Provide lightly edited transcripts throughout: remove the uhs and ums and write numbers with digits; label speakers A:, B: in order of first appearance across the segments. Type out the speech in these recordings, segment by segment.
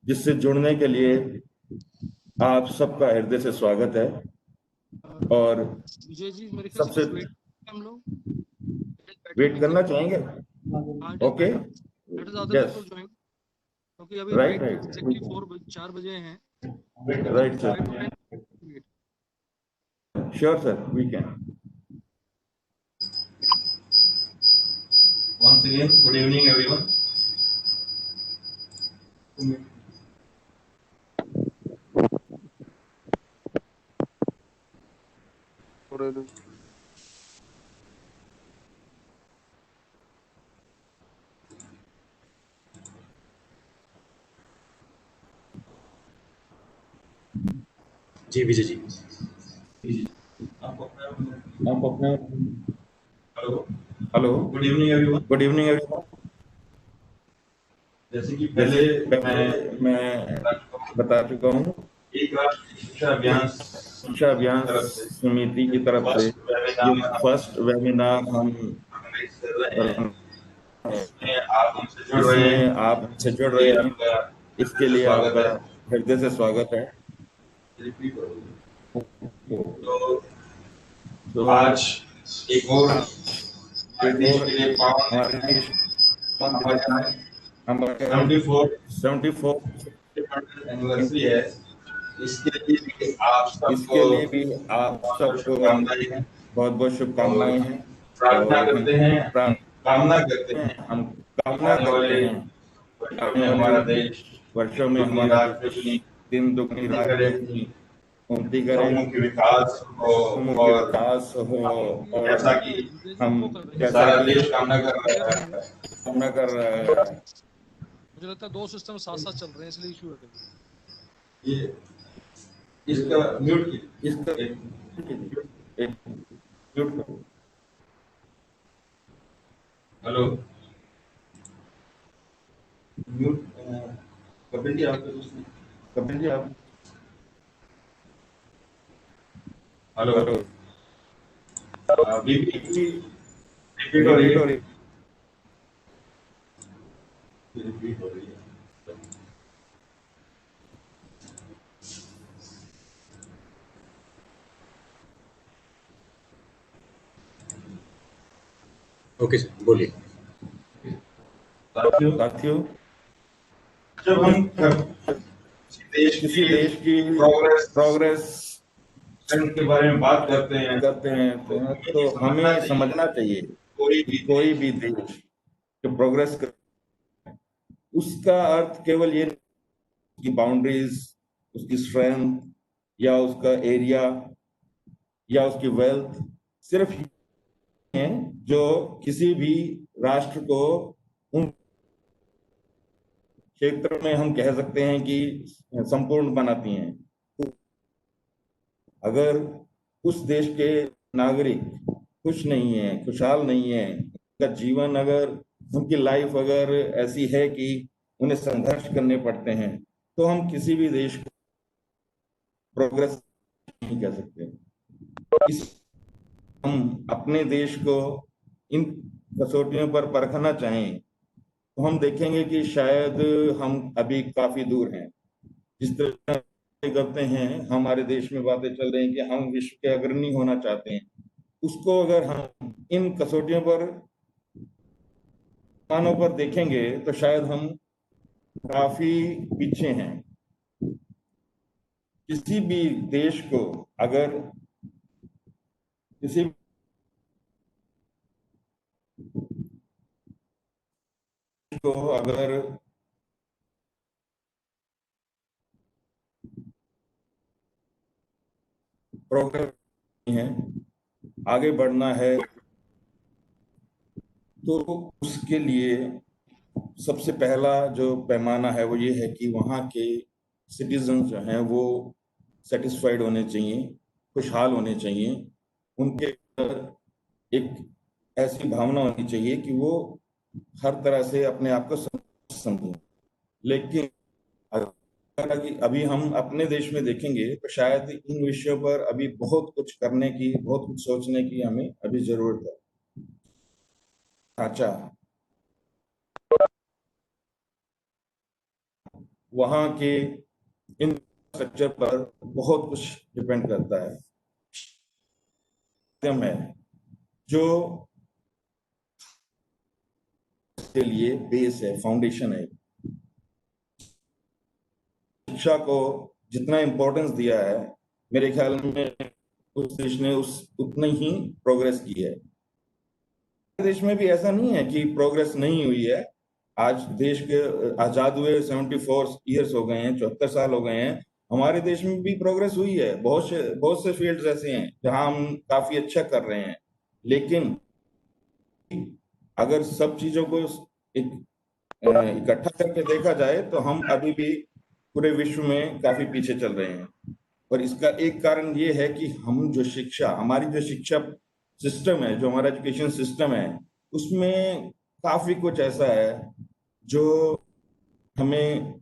A: जिससे जुड़ने के लिए आप सबका हृदय से स्वागत है। और
B: विजय जी मेरे ख्याल से
A: सबसे
B: कुछ वेट हम लोग
A: वेट करना चाहेंगे।
B: हाँ, it is
A: okay.
B: Better. Let us other
A: yes.
B: People join, क्योंकि अभी
A: राइट
B: राइट
A: राइट।
B: एग्जैक्टली 4 बजे हैं, तो
A: right sir.
B: 5 to 10 wait.
A: Sure sir, we can.
C: Once again, good evening, everyone.
D: जी विजय जी।
C: आप
A: अपने
C: hello,
A: hello.
C: Good evening everyone.
A: Good evening everyone.
C: जैसे कि
A: जैसे
C: पहले
A: पहले
C: मैं
A: मैं बता चुका हूँ,
C: एक राष्ट्र शिक्षा अभियान
A: शिक्षा अभियान
C: तरफ से
A: समिति की तरफ से
C: फर्स्ट
A: ये
C: वेबिनार
A: फर्स्ट वेबिनार हम
C: ऑर्गेनाइज कर रहे हैं,
A: और
C: जिसमें आप हमसे जुड़ रहे हैं,
A: इसमें आप हमसे जुड़
C: इसके
A: रहे
C: लिए
A: हैं।
C: आपका
A: इसके
C: हृदय से
A: लिए
C: स्वागत
A: आपका
C: है।
A: हृदय से स्वागत है।
C: रिपीट करो।
A: तो
C: तो
A: तो
C: आज एक और हमारे
A: एक
C: देश
A: और
C: के लिए पावन
A: हमारे देश
C: हमारे
A: हमारे
C: 74
A: 74
C: एनिवर्सरी है। इसके लिए भी आप सबको
A: इसके लिए भी आप
C: बहुत बहुत
A: सबको
C: शुभकामनाएं हैं
A: बहुत बहुत
C: और
A: शुभकामनाएं हैं।
C: प्रार्थना
A: और हम
C: करते हैं, कामना करते हैं
A: हम
C: कि
A: कामना
C: आने
A: करते
C: वाले
A: हैं कि
C: वर्षों
A: आने
C: में
A: वाले
C: हमारा देश
A: वर्षों में
C: दुगनी
A: हमारा
C: रात
A: देश
C: दुगनी
A: दिन दुगनी
C: उन्नति
A: रात
C: करे,
A: दुगनी उन्नति करे,
C: लोगों के विकास हो
A: कौमों के
C: और
A: विकास हो। और
C: जैसा कि
B: विजय जी
A: हम
B: वो कर रहे हैं,
A: जैसा
C: सारा
A: कि
C: देश कामना कर
B: शेयर
C: रहा
B: करेंगे।
C: है।
A: कामना कर रहा है।
B: मुझे लगता है 2 सिस्टम साथ साथ चल रहे हैं, इसलिए इशू है कभी।
C: ये इसका म्यूट की
A: इसका
C: एक
A: एक म्यूट करो।
C: हेलो म्यूट कपिल जी आपके कुछ नहीं।
A: कपिल जी आप
C: हेलो
A: हेलो।
C: अभी भी रिपीट हो रही
A: रिपीट
C: है।
A: हो रही।
C: रिपीट हो रही है।
D: ओके सर बोलिए।
A: साथियों,
C: जब हम
A: किसी देश की
C: प्रोग्रेस
A: प्रोग्रेस
C: के बारे में बात करते हैं
A: करते हैं
C: तो
A: तो
C: समझना
A: हमें
C: चाहिए
A: समझना चाहिए
C: कोई
A: कि
C: भी
A: कोई
C: देश
A: भी देश जो प्रोग्रेस कर, उसका अर्थ केवल ये की बाउंड्रीज, उसकी स्ट्रेंथ या उसका एरिया या उसकी वेल्थ सिर्फ है जो किसी भी राष्ट्र को उन क्षेत्र में हम कह सकते हैं कि संपूर्ण बनाती हैं। अगर उस देश के नागरिक खुश नहीं है, खुशहाल नहीं है, उनका जीवन अगर, उनकी लाइफ अगर ऐसी है कि उन्हें संघर्ष करने पड़ते हैं, तो हम किसी भी देश को प्रोग्रेस नहीं कह सकते। इस हम अपने देश को इन कसौटियों पर परखना चाहें तो हम देखेंगे कि शायद हम अभी काफी दूर हैं। जिस तरह करते हैं, हमारे देश में बातें चल रही हैं कि हम विश्व के अग्रणी होना चाहते हैं, उसको अगर हम इन कसौटियों पर, मानों पर देखेंगे तो शायद हम काफी पीछे हैं। किसी भी देश को अगर किसी को अगर प्रोग्रेस है, आगे बढ़ना है, तो उसके लिए सबसे पहला जो पैमाना है वो ये है कि वहाँ के सिटीजन जो हैं वो सेटिस्फाइड होने चाहिए, खुशहाल होने चाहिए। उनके अंदर एक ऐसी भावना होनी चाहिए कि वो हर तरह से अपने आप को समझें। लेकिन अगर कि अभी हम अपने देश में देखेंगे तो शायद इन विषयों पर अभी बहुत कुछ करने की, बहुत कुछ सोचने की हमें अभी जरूरत है। ढांचा, वहाँ के इंफ्रास्ट्रक्चर पर बहुत कुछ डिपेंड करता है। है जो के लिए बेस है, फाउंडेशन है। शिक्षा को जितना इम्पोर्टेंस दिया है, मेरे ख्याल में उस देश ने उतनी ही प्रोग्रेस की है। देश में भी ऐसा नहीं है कि प्रोग्रेस नहीं हुई है। आज देश के आजाद हुए 74 ईयर्स हो गए हैं, 74 साल हो गए हैं। हमारे देश में भी प्रोग्रेस हुई है। बहुत से फील्ड्स ऐसे हैं जहां हम काफी अच्छा कर रहे हैं, लेकिन अगर सब चीजों को इकट्ठा करके देखा जाए तो हम अभी भी पूरे विश्व में काफी पीछे चल रहे हैं। और इसका एक कारण ये है कि हमारी जो शिक्षा सिस्टम है, जो हमारा एजुकेशन सिस्टम है, उसमें काफी कुछ ऐसा है जो हमें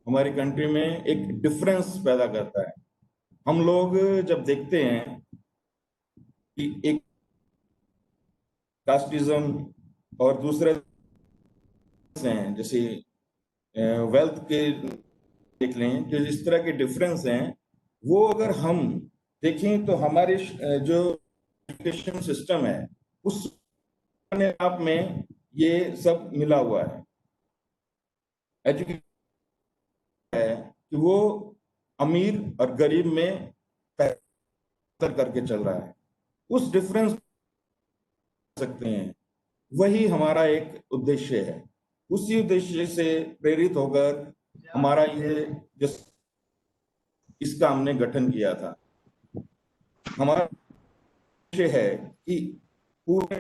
A: हमारी कंट्री में एक डिफरेंस पैदा करता है। हम लोग जब देखते हैं कि एक कास्टिज्म और दूसरे हैं, जैसे वेल्थ के देख लें, जो इस तरह के डिफरेंस हैं, वो अगर हम देखें तो हमारे जो एजुकेशन सिस्टम है उस अपने आप में ये सब मिला हुआ है। एजुकेशन है कि वो अमीर और गरीब में बेहतर करके चल रहा है। उस डिफरेंस सकते हैं, वही हमारा एक उद्देश्य है। उसी उद्देश्य से प्रेरित होकर हमारा ये इसका हमने गठन किया था। हमारा उद्देश्य है कि पूरे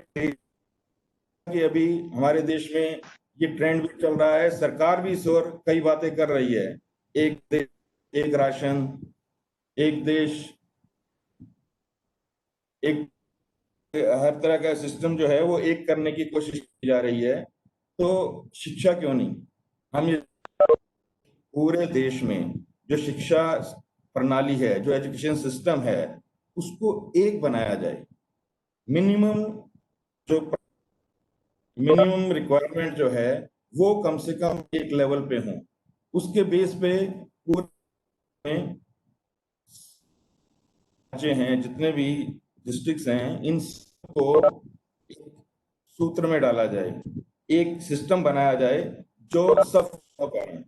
A: कि अभी हमारे देश में ये ट्रेंड भी चल रहा है, सरकार भी इस ओर कई बातें कर रही है। एक देश एक राशन, एक देश एक, हर तरह का सिस्टम जो है वो एक करने की कोशिश की जा रही है। तो शिक्षा क्यों नहीं, हम ये पूरे देश में जो शिक्षा प्रणाली है, जो एजुकेशन सिस्टम है, उसको एक बनाया जाए। मिनिमम जो मिनिमम रिक्वायरमेंट जो है वो कम से कम एक लेवल पे हो। उसके बेस पे पूरे राज्य हैं, जितने भी डिस्ट्रिक्ट्स हैं, इन सबको सूत्र में डाला जाए, एक सिस्टम बनाया जाए जो सब पाए।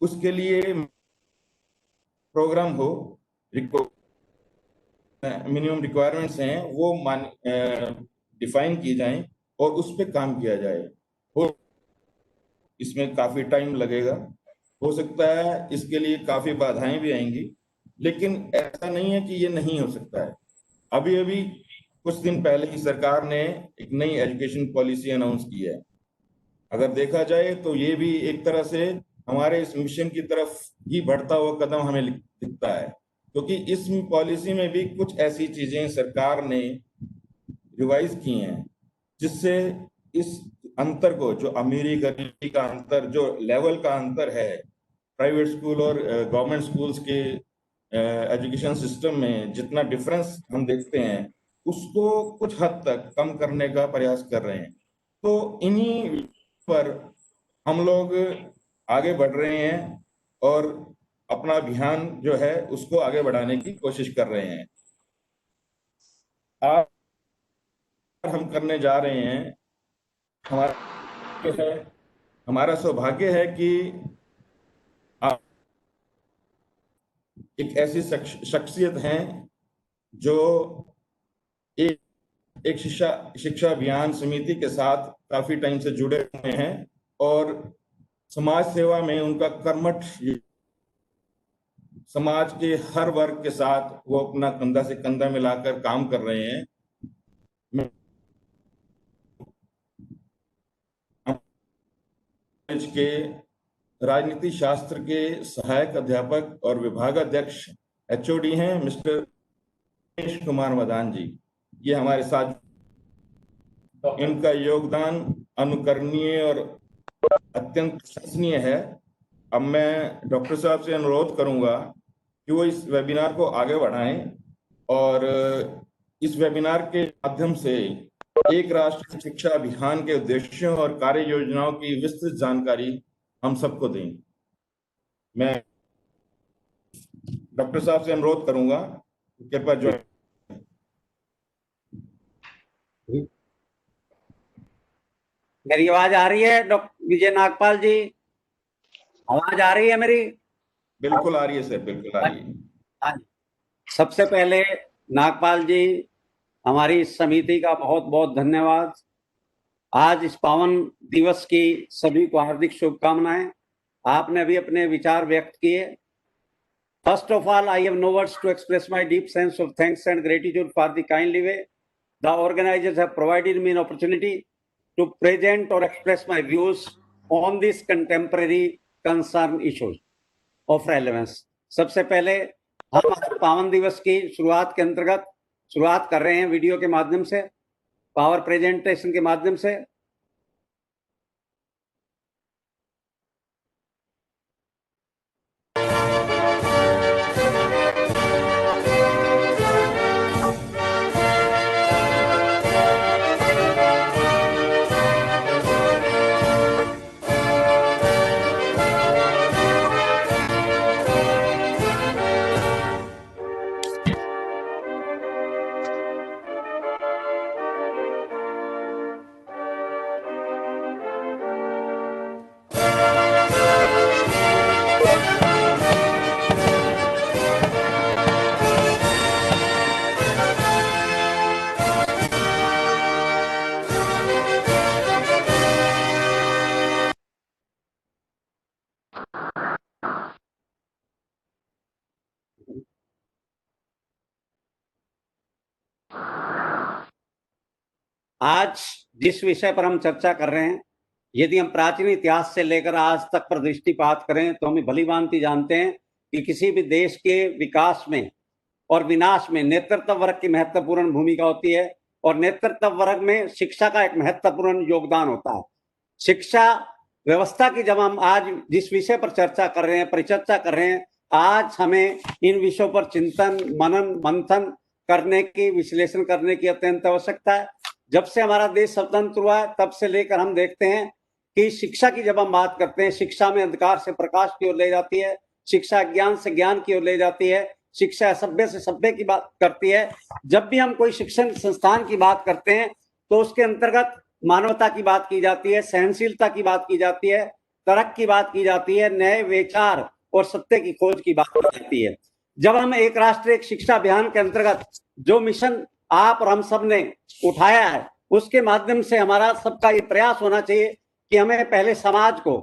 A: उसके लिए प्रोग्राम हो, मिनिमम रिक्वायरमेंट्स हैं वो डिफाइन की जाएं और उस पर काम किया जाए। और इसमें काफी टाइम लगेगा, हो सकता है इसके लिए काफी बाधाएं भी आएंगी, लेकिन ऐसा नहीं है कि ये नहीं हो सकता है। अभी अभी कुछ दिन पहले ही सरकार ने एक नई एजुकेशन पॉलिसी अनाउंस की है। अगर देखा जाए तो ये भी एक तरह से हमारे इस मिशन की तरफ ही बढ़ता हुआ कदम हमें दिखता है, क्योंकि इस पॉलिसी में भी कुछ ऐसी चीजें सरकार ने रिवाइज की हैं जिससे इस अंतर को, जो अमीरी गरीबी का अंतर, जो लेवल का अंतर है प्राइवेट स्कूल और गवर्नमेंट स्कूल्स के एजुकेशन सिस्टम में, जितना डिफरेंस हम देखते हैं, उसको कुछ हद तक कम करने का प्रयास कर रहे हैं। तो इन्हीं पर हम लोग आगे बढ़ रहे हैं और अपना अभियान जो है उसको आगे बढ़ाने की कोशिश कर रहे हैं। आज हम करने जा रहे हैं, हमारा सौभाग्य है कि आप एक ऐसी शख्सियत हैं जो एक शिक्षा अभियान समिति के साथ काफी टाइम से जुड़े हुए हैं और समाज सेवा में उनका कर्मठ, समाज के हर वर्ग के साथ वो अपना कंधा से कंधा मिलाकर काम कर रहे हैं। कॉलेज के राजनीति शास्त्र के सहायक अध्यापक और विभागाध्यक्ष एचओडी हैं मिस्टर दिनेश कुमार मदान जी। ये हमारे साथ, इनका योगदान अनुकरणीय और अत्यंत प्रशंसनीय है। अब मैं डॉक्टर साहब से अनुरोध करूंगा कि वो इस वेबिनार को आगे बढ़ाएं और इस वेबिनार के माध्यम से एक राष्ट्र शिक्षा अभियान के उद्देश्यों और कार्य योजनाओं की विस्तृत जानकारी हम सबको दें। मैं डॉक्टर साहब से अनुरोध करूंगा, कृपया ज्वाइन।
E: मेरी आवाज आ रही है डॉक्टर विजय नागपाल जी? आवाज आ रही है मेरी?
A: बिल्कुल आ रही है सर, बिल्कुल आ रही है।
E: हाँ। सबसे पहले नागपाल जी, हमारी इस समिति का बहुत बहुत धन्यवाद। आज इस पावन दिवस की सभी को हार्दिक शुभकामनाएं। आपने भी अपने विचार व्यक्त किए। First of all, I have no words to express my deep sense of thanks and gratitude for the kindly way the organizers have provided me an opportunity to present or express my views on these contemporary concern issues of relevance. सबसे पहले हम पावन दिवस की शुरुआत के अंतर्गत शुरुआत कर रहे हैं वीडियो के माध्यम से, पावर प्रेजेंटेशन के माध्यम से। आज जिस विषय पर हम चर्चा कर रहे हैं, यदि हम प्राचीन इतिहास से लेकर आज तक पर दृष्टिपात करें तो हम भली भांति जानते हैं कि किसी भी देश के विकास में और विनाश में नेतृत्व वर्ग की महत्वपूर्ण भूमिका होती है, और नेतृत्व वर्ग में शिक्षा का एक महत्वपूर्ण योगदान होता है। शिक्षा व्यवस्था की जब हम आज जिस विषय पर चर्चा कर रहे हैं, परिचर्चा कर रहे हैं, आज हमें इन विषयों पर चिंतन, मनन, मंथन करने की, विश्लेषण करने की अत्यंत आवश्यकता है। जब से हमारा देश स्वतंत्र हुआ है तब से लेकर हम देखते हैं कि शिक्षा की जब हम बात करते हैं, शिक्षा में अंधकार से प्रकाश की ओर ले जाती है, शिक्षा ज्ञान से ज्ञान की ओर ले जाती है, शिक्षा असभ्य से सभ्य की बात करती है। जब भी हम कोई शिक्षण संस्थान की बात करते हैं तो उसके अंतर्गत मानवता की बात की जाती है, सहनशीलता की बात की जाती है, तर्क की बात की जाती है, नए विचार और सत्य की खोज की बात की जाती है। जब हम एक राष्ट्र एक शिक्षा अभियान के अंतर्गत जो मिशन आप और हम सब ने उठाया है, उसके माध्यम से हमारा सबका ये प्रयास होना चाहिए कि हमें पहले समाज को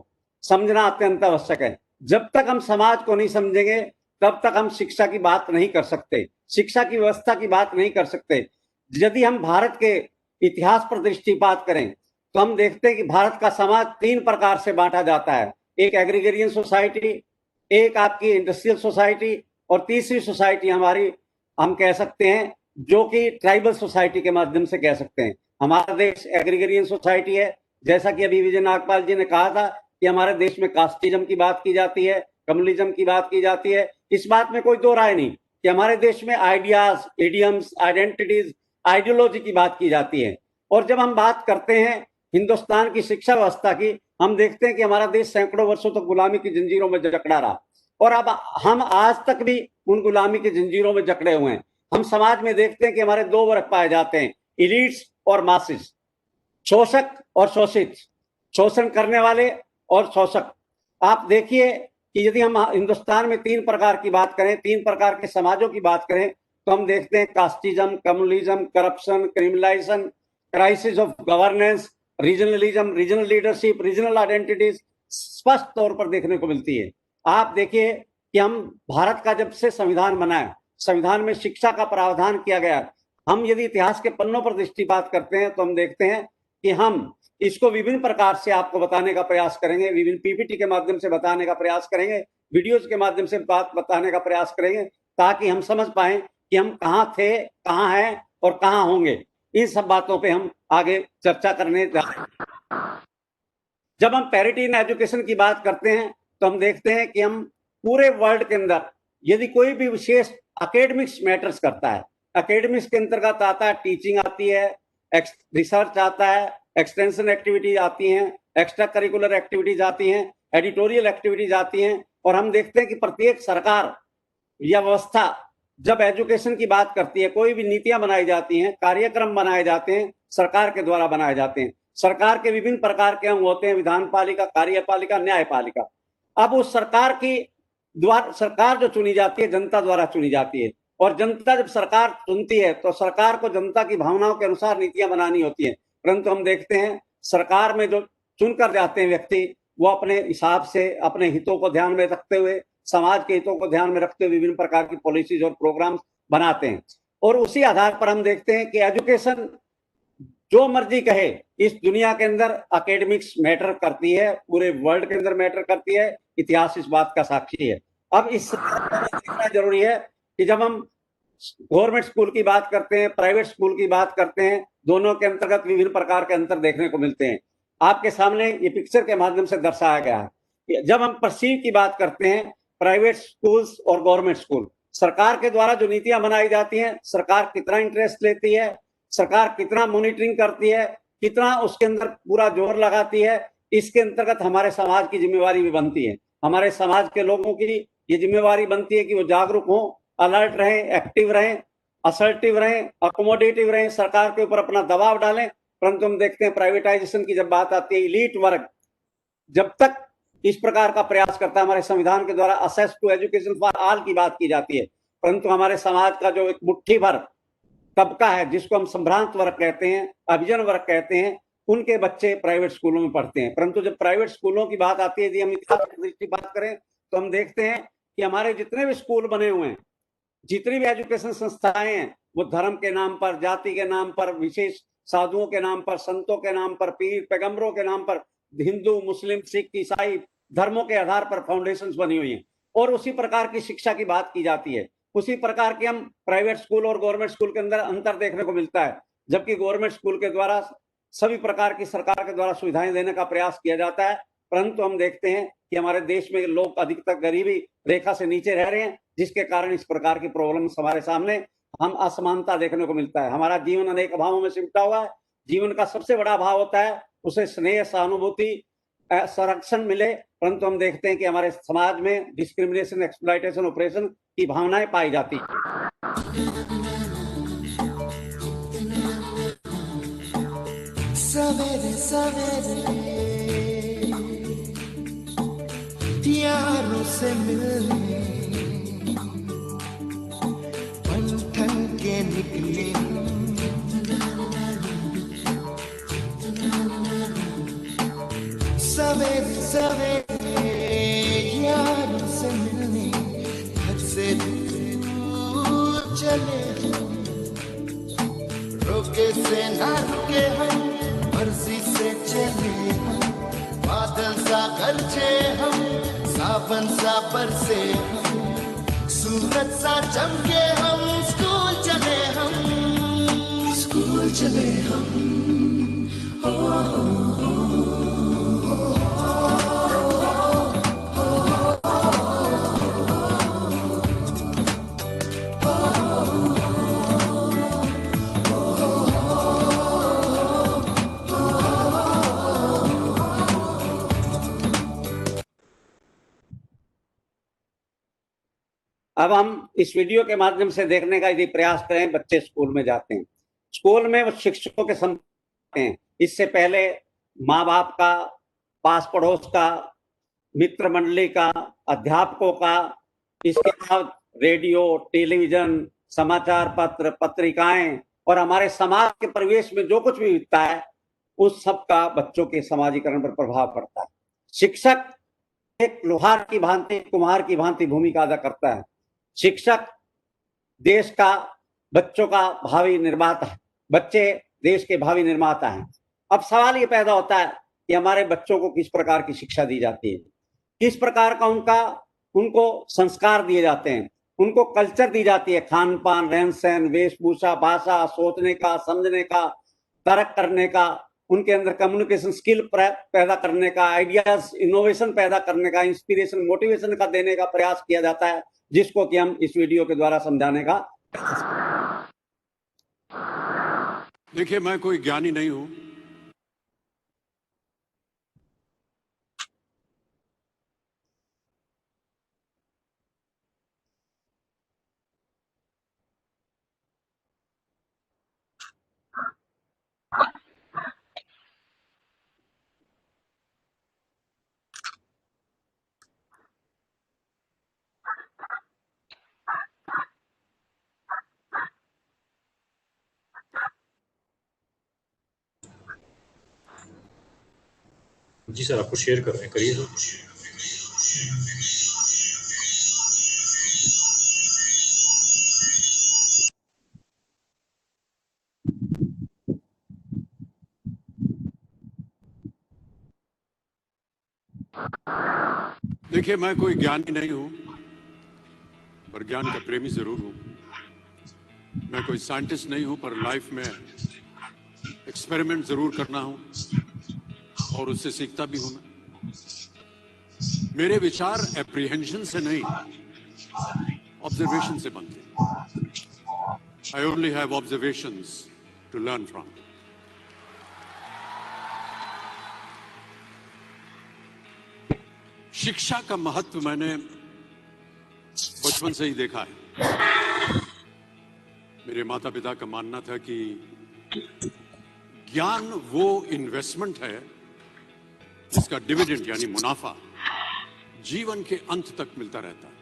E: समझना अत्यंत आवश्यक है। जब तक हम समाज को नहीं समझेंगे तब तक हम शिक्षा की बात नहीं कर सकते, शिक्षा की व्यवस्था की बात नहीं कर सकते। यदि हम भारत के इतिहास पर दृष्टिपात करें तो हम देखते हैं कि भारत का समाज 3 प्रकार से बांटा जाता है। एक एग्रीगेरियन सोसाइटी, एक आपकी इंडस्ट्रियल सोसाइटी, और तीसरी सोसाइटी हमारी हम कह सकते हैं जो कि ट्राइबल सोसाइटी के माध्यम से कह सकते हैं। हमारा देश एग्रीगेरियन सोसाइटी है। जैसा कि अभी विजय नागपाल जी ने कहा था कि हमारे देश में कास्टिज्म की बात की जाती है, कम्युनलिज्म की बात की जाती है। इस बात में कोई दो राय नहीं कि हमारे देश में आइडियाज, इडियम्स, आइडेंटिटीज, आइडियोलॉजी की बात की जाती है। और जब हम बात करते हैं हिंदुस्तान की शिक्षा व्यवस्था की, हम देखते हैं कि हमारा देश सैकड़ों वर्षों तक गुलामी की जंजीरों में जकड़ा रहा, और अब हम आज तक भी उन गुलामी की जंजीरों में जकड़े हुए हैं। हम समाज में देखते हैं कि हमारे 2 वर्ग पाए जाते हैं, इलीट्स और मासिस, शोषक और शोषित, शोषण करने वाले और शोषक। आप देखिए कि यदि हम हिंदुस्तान में 3 प्रकार की बात करें, 3 प्रकार के समाजों की बात करें, तो हम देखते हैं casteism, communalism, corruption, criminalisation, crisis of governance, regionalism, regional leadership, regional identities स्पष्ट तौर पर देखने को मिलती है। आप देखिए कि हम भारत का जब से संविधान बना है, संविधान में शिक्षा का प्रावधान किया गया। हम यदि इतिहास के पन्नों पर दृष्टिपात करते हैं तो हम देखते हैं कि हम इसको विभिन्न प्रकार से आपको बताने का प्रयास करेंगे, विभिन्न पीपीटी के माध्यम से बताने का प्रयास करेंगे, वीडियोज के माध्यम से बात बताने का प्रयास करेंगे, ताकि हम समझ पाए कि हम कहाँ थे, कहाँ हैं और कहाँ होंगे। इन सब बातों पे हम आगे चर्चा करने जा रहे हैं। जब हम पैरिटी इन एजुकेशन की बात करते हैं तो हम देखते हैं कि हम पूरे वर्ल्ड के अंदर यदि कोई भी विशेष एकेडमिक्स मैटर्स करता है, एकेडमिक्स के अंतर्गत आता है टीचिंग आती है, रिसर्च आता है, एक्सटेंशन एक्टिविटीज आती हैं, एक्स्ट्रा करिकुलर एक्टिविटीज आती हैं, एडिटोरियल एक्टिविटीज आती हैं। और हम देखते हैं कि प्रत्येक सरकार या व्यवस्था जब एजुकेशन की बात करती है, कोई भी नीतियां बनाई जाती हैं, कार्यक्रम बनाए जाते हैं, सरकार के द्वारा बनाए जाते हैं। सरकार के विभिन्न प्रकार के अंग होते हैं, विधान पालिका, कार्यपालिका, न्यायपालिका। अब उस सरकार जो चुनी जाती है, जनता द्वारा चुनी जाती है। और जनता जब सरकार चुनती है तो सरकार को जनता की भावनाओं के अनुसार नीतियां बनानी होती हैं। परंतु हम देखते हैं सरकार में जो चुनकर जाते हैं व्यक्ति, वो अपने हिसाब से अपने हितों को ध्यान में रखते हुए, समाज के हितों को ध्यान में रखते हुए विभिन्न प्रकार की पॉलिसीज और प्रोग्राम्स बनाते हैं। और उसी आधार पर हम देखते हैं कि एजुकेशन जो मर्जी कहे, इस दुनिया के अंदर एकेडमिक्स मैटर करती है, पूरे वर्ल्ड के अंदर मैटर करती है। इतिहास इस बात का साक्षी है। अब इस देखना जरूरी है कि जब हम गवर्नमेंट स्कूल की बात करते हैं, प्राइवेट स्कूल की बात करते हैं, दोनों के अंतर्गत विभिन्न प्रकार के अंतर देखने को मिलते हैं। आपके सामने ये पिक्चर के माध्यम से दर्शाया गया है। जब हम परसीव की बात करते हैं, प्राइवेट स्कूल्स और गवर्नमेंट स्कूल, सरकार के द्वारा जो नीतियां बनाई जाती हैं, सरकार कितना इंटरेस्ट लेती है, सरकार कितना मॉनिटरिंग करती है, कितना उसके अंदर पूरा जोर लगाती है, इसके अंतर्गत हमारे समाज की जिम्मेवारी भी बनती है। हमारे समाज के लोगों की ये जिम्मेवारी बनती है कि वो जागरूक हों, अलर्ट रहें, एक्टिव रहें, असर्टिव रहें, अकोमोडेटिव रहें, सरकार के ऊपर अपना दबाव डालें। परंतु हम देखते हैं प्राइवेटाइजेशन की जब बात आती है, इलीट वर्ग जब तक इस प्रकार का प्रयास करता है, हमारे संविधान के द्वारा access to education for all की बात की जाती है, परंतु हमारे समाज का जो एक मुट्ठी भर तबका है, जिसको हम संभ्रांत वर्ग कहते हैं, अभिजन वर्ग कहते हैं, उनके बच्चे प्राइवेट स्कूलों में पढ़ते हैं। परंतु जब प्राइवेट स्कूलों की बात आती है, यदि हम इतिहास की दृष्टि बात करें तो हम देखते हैं कि हमारे जितने भी स्कूल बने हुए हैं, जितनी भी एजुकेशन संस्थाएं हैं, वो धर्म के नाम पर, जाति के नाम पर, विशेष साधुओं के नाम पर, संतों के नाम पर, पीर पैगंबरों के नाम पर, हिंदू, मुस्लिम, सिख, ईसाई धर्मों के आधार पर फाउंडेशंस बनी हुई हैं। और उसी प्रकार की शिक्षा की बात की जाती है। उसी प्रकार के हम प्राइवेट स्कूल और गवर्नमेंट स्कूल के अंदर अंतर देखने को मिलता है। जबकि गवर्नमेंट स्कूल के द्वारा सभी प्रकार की सरकार के द्वारा सुविधाएं देने का प्रयास किया जाता है, परंतु हम देखते हैं कि हमारे देश में लोग अधिकतर गरीबी रेखा से नीचे रह रहे हैं, जिसके कारण इस प्रकार की प्रॉब्लम्स हमारे सामने, हम असमानता देखने को मिलता है। हमारा जीवन अनेक अभावों में सिमटा हुआ है। जीवन का सबसे बड़ा अभाव होता है उसे स्नेह, सहानुभूति, संरक्षण मिले, परंतु हम देखते हैं कि हमारे समाज में डिस्क्रिमिनेशन, एक्सप्लॉयटेशन, ऑपरेशन की भावनाएं पाई जाती हैं।
F: सवेरे सवेरे यारों से मिलने बन ठन के निकले, सवेरे सवेरे यारों से मिलने घर से दूर चले, रोके से ना रुके हम, मर्जी से चले हम, बादल सा गरजे हम, सावन सा बरसे हम, सूरज सा चमके हम, स्कूल चले हम, स्कूल चले हम।
E: अब हम इस वीडियो के माध्यम से देखने का यदि प्रयास करें, बच्चे स्कूल में जाते हैं, स्कूल में वो शिक्षकों के संपर्क हैं। इससे पहले माँ बाप का, पास पड़ोस का, मित्र मंडली का, अध्यापकों का, इसके बाद रेडियो, टेलीविजन, समाचार पत्र, पत्रिकाएं और हमारे समाज के परिवेश में जो कुछ भी होता है, उस सब का बच्चों के समाजीकरण पर प्रभाव पड़ता है। शिक्षक एक लोहार की भांति, कुम्हार की भांति भूमिका अदा करता है। शिक्षक देश का, बच्चों का भावी निर्माता है। बच्चे देश के भावी निर्माता हैं। अब सवाल ये पैदा होता है कि हमारे बच्चों को किस प्रकार की शिक्षा दी जाती है, किस प्रकार का उनको संस्कार दिए जाते हैं, उनको कल्चर दी जाती है, खान पान, रहन सहन, वेशभूषा, भाषा, सोचने का, समझने का, तर्क करने का, उनके अंदर कम्युनिकेशन स्किल पैदा करने का, आइडियाज, इनोवेशन पैदा करने का, इंस्पिरेशन, मोटिवेशन का देने का प्रयास किया जाता है, जिसको कि हम इस वीडियो के द्वारा समझाने का।
G: देखिए, मैं कोई ज्ञानी नहीं हूं।
D: जी सर, आपको शेयर कर रहे हैं, करिए सर।
G: देखिए, मैं कोई ज्ञानी नहीं हूं, पर ज्ञान का प्रेमी जरूर हूं। मैं कोई साइंटिस्ट नहीं हूं, पर लाइफ में एक्सपेरिमेंट जरूर करना हूं और उससे सीखता भी हूं। मेरे विचार एप्रीहेंशन से नहीं, ऑब्जर्वेशन से बनते हैं। I only have observations to learn from. शिक्षा का महत्व मैंने बचपन से ही देखा है। मेरे माता पिता का मानना था कि ज्ञान वो इन्वेस्टमेंट है जिसका डिविडेंड यानी मुनाफा जीवन के अंत तक मिलता रहता है।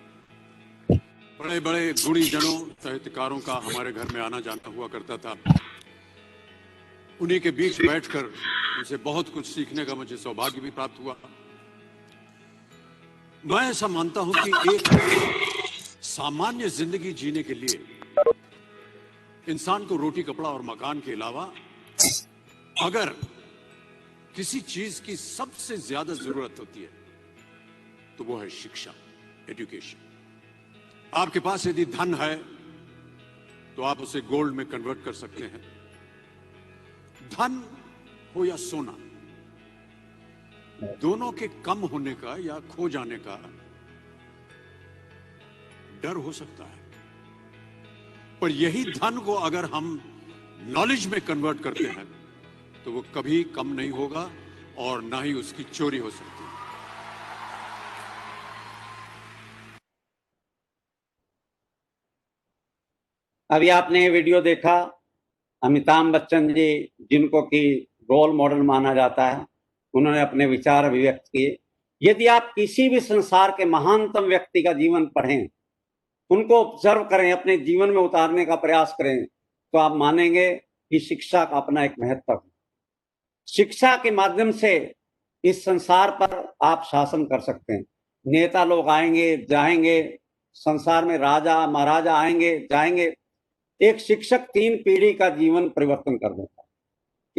G: बड़े बड़े गुणीजनों, साहित्यकारों का हमारे घर में आना जाना हुआ करता था। उन्हीं के बीच बैठकर उनसे बहुत कुछ सीखने का मुझे सौभाग्य भी प्राप्त हुआ। मैं ऐसा मानता हूं कि एक सामान्य जिंदगी जीने के लिए इंसान को रोटी, कपड़ा और मकान के अलावा अगर किसी चीज की सबसे ज्यादा जरूरत होती है तो वो है शिक्षा, एजुकेशन। आपके पास यदि धन है तो आप उसे गोल्ड में कन्वर्ट कर सकते हैं। धन हो या सोना, दोनों के कम होने का या खो जाने का डर हो सकता है, पर यही धन को अगर हम नॉलेज में कन्वर्ट करते हैं तो वो कभी कम नहीं होगा और ना ही उसकी चोरी हो सकती है।
E: अभी आपने वीडियो देखा, अमिताभ बच्चन जी जिनको कि रोल मॉडल माना जाता है, उन्होंने अपने विचार अभिव्यक्त किए। यदि आप किसी भी संसार के महानतम व्यक्ति का जीवन पढ़ें, उनको ऑब्जर्व करें, अपने जीवन में उतारने का प्रयास करें, तो आप मानेंगे कि शिक्षा का अपना एक महत्व है। शिक्षा के माध्यम से इस संसार पर आप शासन कर सकते हैं। नेता लोग आएंगे जाएंगे, संसार में राजा महाराजा आएंगे जाएंगे, एक शिक्षक 3 पीढ़ी का जीवन परिवर्तन कर देता है।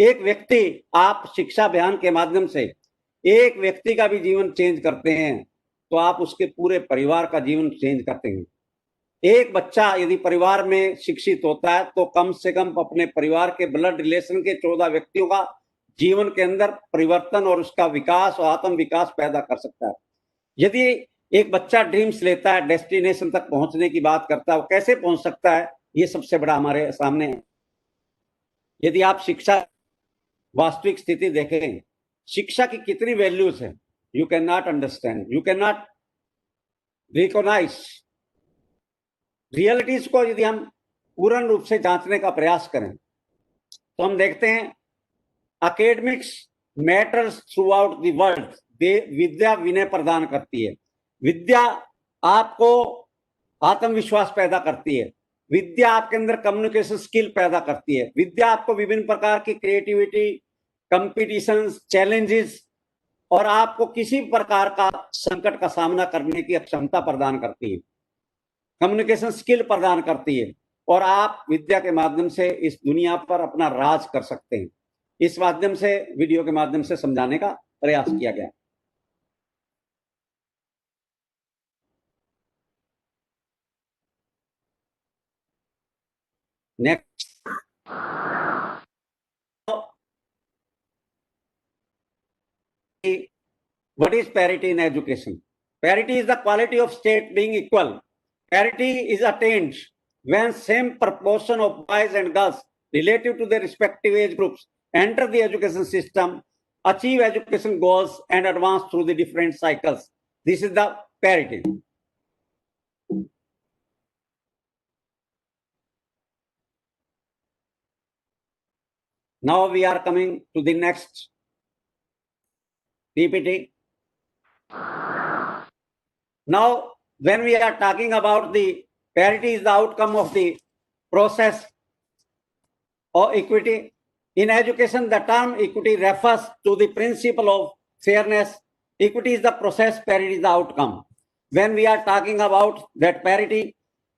E: एक व्यक्ति, आप शिक्षा अभियान के माध्यम से एक व्यक्ति का भी जीवन चेंज करते हैं तो आप उसके पूरे परिवार का जीवन चेंज करते हैं। एक बच्चा यदि परिवार में शिक्षित होता है तो कम से कम अपने परिवार के ब्लड रिलेशन के 14 व्यक्तियों का जीवन के अंदर परिवर्तन और उसका विकास और आत्म विकास पैदा कर सकता है। यदि एक बच्चा ड्रीम्स लेता है, डेस्टिनेशन तक पहुंचने की बात करता है, वो कैसे पहुंच सकता है, ये सबसे बड़ा हमारे सामने है। यदि आप शिक्षा वास्तविक स्थिति देखें, शिक्षा की कितनी वैल्यूज है, you can not understand, you can not recognise. Realities को यदि हम पूर्ण रूप से जांचने का प्रयास करें तो हम देखते हैं academics matters throughout the world. विद्या विनय प्रदान करती है, विद्या आपको आत्मविश्वास पैदा करती है, विद्या आपके अंदर कम्युनिकेशन स्किल पैदा करती है, विद्या आपको विभिन्न प्रकार की क्रिएटिविटी, कंपटीशंस, चैलेंजेस और आपको किसी प्रकार का संकट का सामना करने की क्षमता प्रदान करती है, कम्युनिकेशन स्किल प्रदान करती है और आप विद्या के माध्यम से इस दुनिया पर अपना राज कर सकते हैं। इस माध्यम से, वीडियो के माध्यम से समझाने का प्रयास किया गया। Next, what is parity in education? Parity is the quality of state being equal. Parity is attained when same proportion of boys and girls relative to their respective age groups enter the education system, achieve education goals, and advance through the different cycles. This is the parity. Now we are coming to the next PPT. Now, when we are talking about the parity is the outcome of the process or equity. In education, the term equity refers to the principle of fairness. Equity is the process, parity is the outcome. When we are talking about that parity,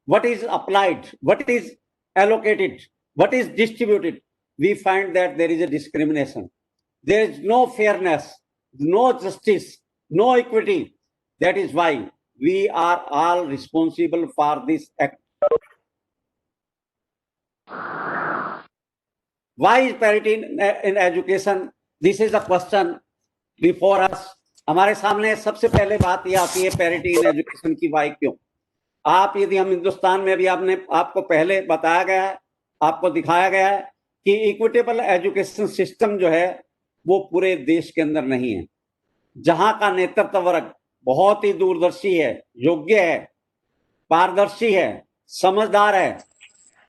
E: what is applied, what is allocated, what is distributed, we find that there is a discrimination. There is no fairness, no justice, no equity. That is why we are all responsible for this act. Why is parity in education? This is the question before us. हमारे सामने सबसे पहले बात यह आती है parity in education की Y क्यों? आप यदि हम हिंदुस्तान में भी आपको पहले बताया गया है, आपको दिखाया गया है कि इक्विटेबल एजुकेशन सिस्टम जो है वो पूरे देश के अंदर नहीं है। जहां का नेतृत्व वर्ग बहुत ही दूरदर्शी है, योग्य है, पारदर्शी है, समझदार है,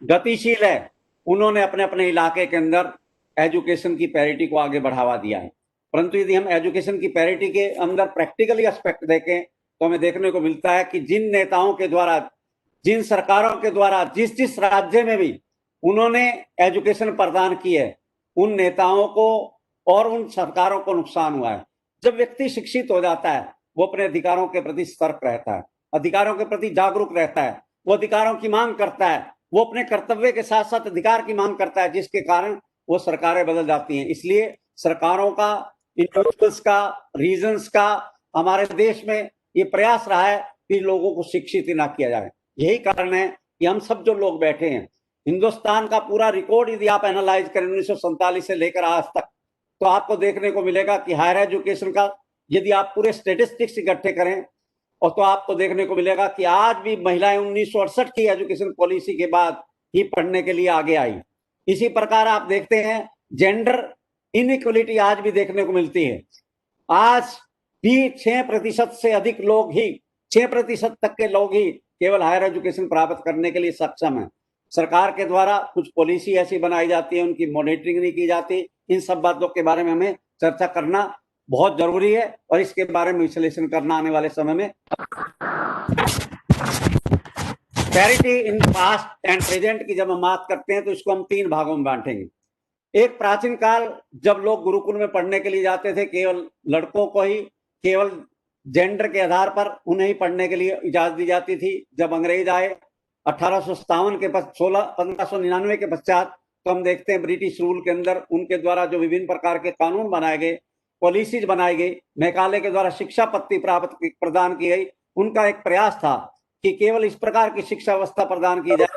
E: गतिशील है, उन्होंने अपने अपने इलाके के अंदर एजुकेशन की पैरिटी को आगे बढ़ावा दिया है। परंतु यदि हम एजुकेशन की पैरिटी के अंदर प्रैक्टिकली एस्पेक्ट देखें तो हमें देखने को मिलता है कि जिन नेताओं के द्वारा, जिन सरकारों के द्वारा जिस राज्य में भी उन्होंने एजुकेशन प्रदान की है, उन नेताओं को और उन सरकारों को नुकसान हुआ है। जब व्यक्ति शिक्षित हो जाता है, वो अपने अधिकारों के प्रति सतर्क रहता है, अधिकारों के प्रति जागरूक रहता है, वो अधिकारों की मांग करता है, वो अपने कर्तव्य के साथ साथ अधिकार की मांग करता है, जिसके कारण वो सरकारें बदल जाती हैं। इसलिए सरकारों का, इंडिविजुअल्स का, रीजन्स का हमारे देश में ये प्रयास रहा है कि लोगों को शिक्षित ना किया जाए। यही कारण है कि हम सब जो लोग बैठे हैं, हिंदुस्तान का पूरा रिकॉर्ड यदि आप एनालाइज करें 1947 से लेकर आज तक, तो आपको देखने को मिलेगा कि हायर एजुकेशन का यदि आप पूरे स्टेटिस्टिक्स इकट्ठे करें और तो आपको देखने को मिलेगा कि आज भी महिलाएं 1968 की एजुकेशन पॉलिसी के बाद ही पढ़ने के लिए आगे आई। इसी प्रकार आप देखते हैं जेंडर इनइक्वलिटी आज भी देखने को मिलती है। आज भी 6% से अधिक लोग ही, 6% तक के लोग ही केवल हायर एजुकेशन प्राप्त करने के लिए सक्षम है। सरकार के द्वारा कुछ पॉलिसी ऐसी बनाई जाती है, उनकी मॉनिटरिंग नहीं की जाती। इन सब बातों के बारे में हमें चर्चा करना बहुत जरूरी है और इसके बारे में विश्लेषण करना आने वाले समय में। Parity in past and present की जब हम बात करते हैं तो इसको हम 3 भागों में बांटेंगे। एक प्राचीन काल जब लोग गुरुकुल में पढ़ने के लिए जाते थे, केवल लड़कों को ही केवल जेंडर के आधार पर उन्हें ही पढ़ने के लिए इजाजत दी जाती थी। जब अंग्रेज आए 1857 के 1599 के पश्चात, तो हम देखते हैं ब्रिटिश रूल के अंदर उनके द्वारा जो विभिन्न प्रकार के कानून बनाए गए, पॉलिसीज बनाई गई, मैकाले के द्वारा शिक्षा पत्ति प्रदान की गई। उनका एक प्रयास था कि केवल इस प्रकार की शिक्षा व्यवस्था प्रदान की जाए,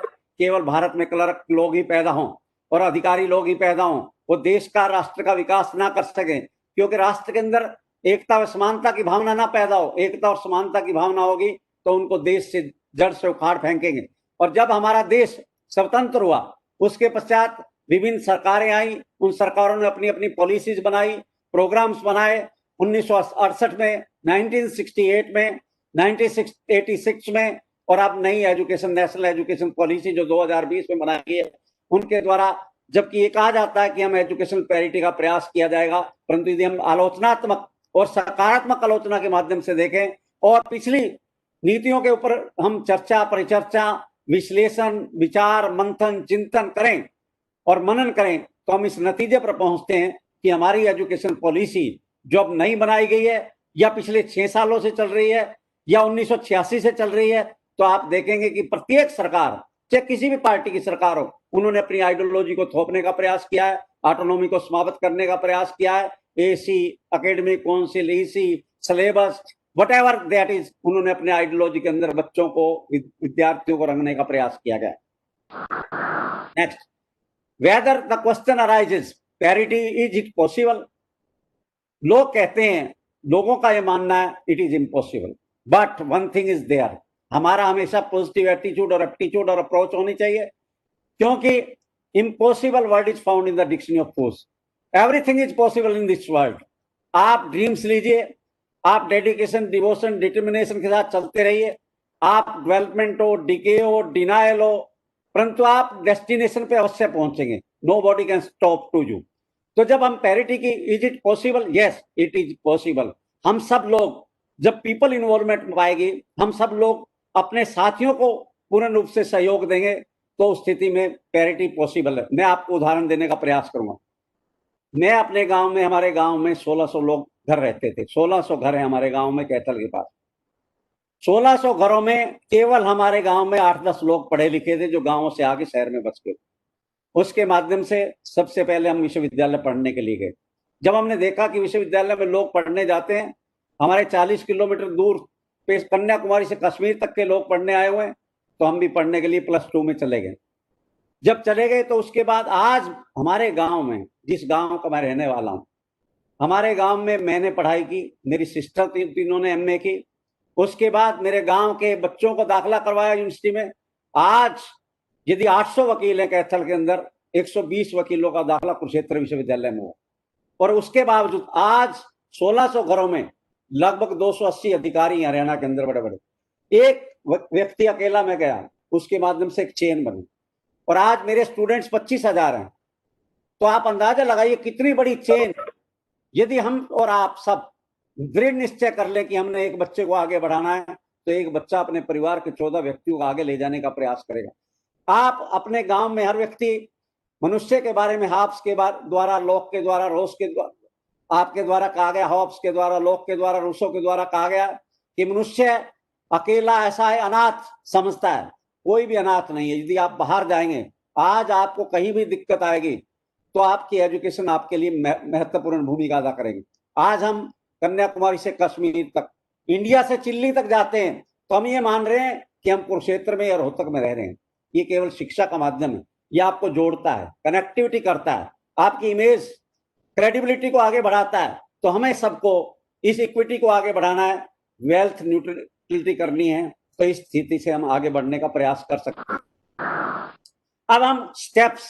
E: केवल भारत में क्लर्क लोग ही पैदा हों और अधिकारी लोग ही पैदा हों, वो देश का, राष्ट्र का विकास ना कर सके, क्योंकि राष्ट्र के अंदर एकता व समानता की भावना ना पैदा हो। एकता और समानता की भावना होगी तो उनको देश से जड़ से उखाड़ फेंकेंगे। और जब हमारा देश स्वतंत्र हुआ, उसके पश्चात विभिन्न सरकारें आई, उन सरकारों ने अपनी अपनी पॉलिसीज बनाई, प्रोग्राम्स बनाए। 1968 में, 1968 में, 1986 में और अब नई एजुकेशन, नेशनल एजुकेशन पॉलिसी जो 2020 में बनाई गई है, उनके द्वारा जबकि ये कहा जाता है कि हम एजुकेशन पैरिटी का प्रयास किया जाएगा, परंतु यदि हम आलोचनात्मक और सकारात्मक आलोचना के माध्यम से देखें और पिछली नीतियों के ऊपर हम चर्चा, परिचर्चा, विश्लेषण, विचार, मंथन, चिंतन करें और मनन करें, तो हम इस नतीजे पर पहुंचते हैं कि हमारी एजुकेशन पॉलिसी जो अब नई बनाई गई है या पिछले 6 सालों से चल रही है या 1986 से चल रही है, तो आप देखेंगे कि प्रत्येक सरकार, चाहे किसी भी पार्टी की सरकार हो, उन्होंने अपनी आइडियोलॉजी को थोपने का प्रयास किया है, ऑटोनॉमी को समाप्त करने का प्रयास किया है। AC, academic council, EC, syllabus, whatever that is, उन्होंने अपने आइडियोलॉजी के अंदर बच्चों को, विद्यार्थियों को रंगने का प्रयास किया गया। Next, whether the question arises, parity is it possible? लोग कहते हैं, लोगों का यह मानना है it is impossible, but one thing is there. हमारा हमेशा पॉजिटिव एटीट्यूड और एप्टीट्यूड और अप्रोच होनी चाहिए, क्योंकि Impossible word is found in the dictionary of force. Everything is possible in this world. आप ड्रीम्स लीजिए, आप डेडिकेशन, डिवोशन, डिटर्मिनेशन के साथ चलते रहिए, आप डेवलपमेंट हो, डिके हो, डिनायल हो, परंतु आप डेस्टिनेशन पे अवश्य पहुंचेंगे. Nobody can stop to you. तो जब हम पैरिटी की, is it possible? Yes, it is possible. हम सब लोग, जब पीपल इन्वॉल्वमेंट पाएगी, हम सब लोग अपने साथियों को पूर्ण रूप से सहयोग देंगे, तो उस स्थिति में पैरिटी पॉसिबल है. मैं आपको उदाहरण देने का प्रयास करूंगा. मैं अपने गांव में, हमारे गांव में 1600 लोग घर रहते थे. 1600 घर है हमारे गांव में, कैथल के पास. 1600 घरों में केवल हमारे गांव में 8-10 लोग पढ़े लिखे थे, जो गांवों से आके शहर में बस गए. उसके माध्यम से सबसे पहले हम विश्वविद्यालय पढ़ने के लिए गए. जब हमने देखा कि विश्वविद्यालय में लोग पढ़ने जाते हैं, हमारे 40 किलोमीटर दूर पे कन्याकुमारी से कश्मीर तक के लोग पढ़ने आए हुए हैं, तो हम भी पढ़ने के लिए +2 में चले गए. जब चले गए तो उसके बाद आज हमारे गांव में, जिस गांव का मैं रहने वाला हूं, हमारे गांव में मैंने पढ़ाई की, मेरी सिस्टर तीनों ने MA की. उसके बाद मेरे गांव के बच्चों को दाखिला करवाया यूनिवर्सिटी में. आज यदि 800 वकील हैं कैथल के अंदर, 120 वकीलों का दाखिला कुरुक्षेत्र विश्वविद्यालय में हुआ. और उसके बावजूद आज 1600 घरों में लगभग 280 अधिकारी हरियाणा के अंदर बड़े बड़े. एक व्यक्ति अकेला में गया, उसके माध्यम से एक चेन बनी, और आज मेरे स्टूडेंट्स 25,000 हैं. तो आप अंदाजा लगाइए कितनी बड़ी चेन. यदि हम और आप सब दृढ़ निश्चय कर लें कि हमने एक बच्चे को आगे बढ़ाना है, तो एक बच्चा अपने परिवार के 14 व्यक्तियों को आगे ले जाने का प्रयास करेगा. आप अपने गांव में हर व्यक्ति मनुष्य के बारे में हाब्स के द्वारा, लोक के द्वारा, रोस के द्वारा, आपके द्वारा कहा गया, हॉब्स के द्वारा, लोक के द्वारा, रूसो के द्वारा कहा गया कि मनुष्य अकेला ऐसा है, अनाथ समझता है. कोई भी अनाथ नहीं है. यदि आप बाहर जाएंगे, आज आपको कहीं भी दिक्कत आएगी, तो आपकी एजुकेशन आपके लिए महत्वपूर्ण भूमिका अदा करेगी. आज हम कन्याकुमारी से कश्मीर तक, इंडिया से चिल्ली तक जाते हैं, तो हम ये मान रहे हैं कि हम कुरुक्षेत्र में या रोहतक में रह रहे हैं. ये केवल शिक्षा का माध्यम है. ये आपको जोड़ता है, कनेक्टिविटी करता है, आपकी इमेज, क्रेडिबिलिटी को आगे बढ़ाता है. तो हमें सबको इस इक्विटी को आगे बढ़ाना है, वेल्थ न्यूट्रलिटी करनी है. तो इस स्थिति से हम आगे बढ़ने का प्रयास कर सकते हैं. अब हम steps,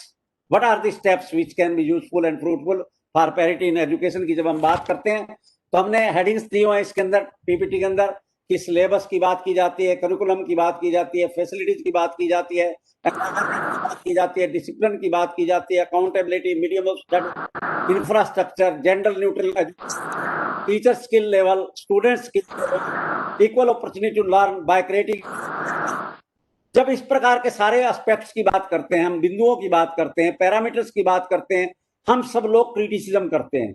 E: what are the steps which can be useful and fruitful for parity in education की जब हम बात करते हैं, तो हमने हेडिंग्स दी हुए हैं इसके अंदर, पीपीटी के अंदर, कि सिलेबस की बात की जाती है, करिकुलम की बात की जाती है, फैसिलिटीज की बात की जाती है, की जाती है, डिसिप्लिन की बात की जाती है, accountability, medium of study, infrastructure, gender neutral, teacher skill level, student skill level, equal opportunity to learn by creating. जब इस प्रकार के सारे एस्पेक्ट्स की बात करते हैं, हम बिंदुओं की बात करते हैं, पैरामीटर्स की बात करते हैं, हम सब लोग क्रिटिसिज्म करते हैं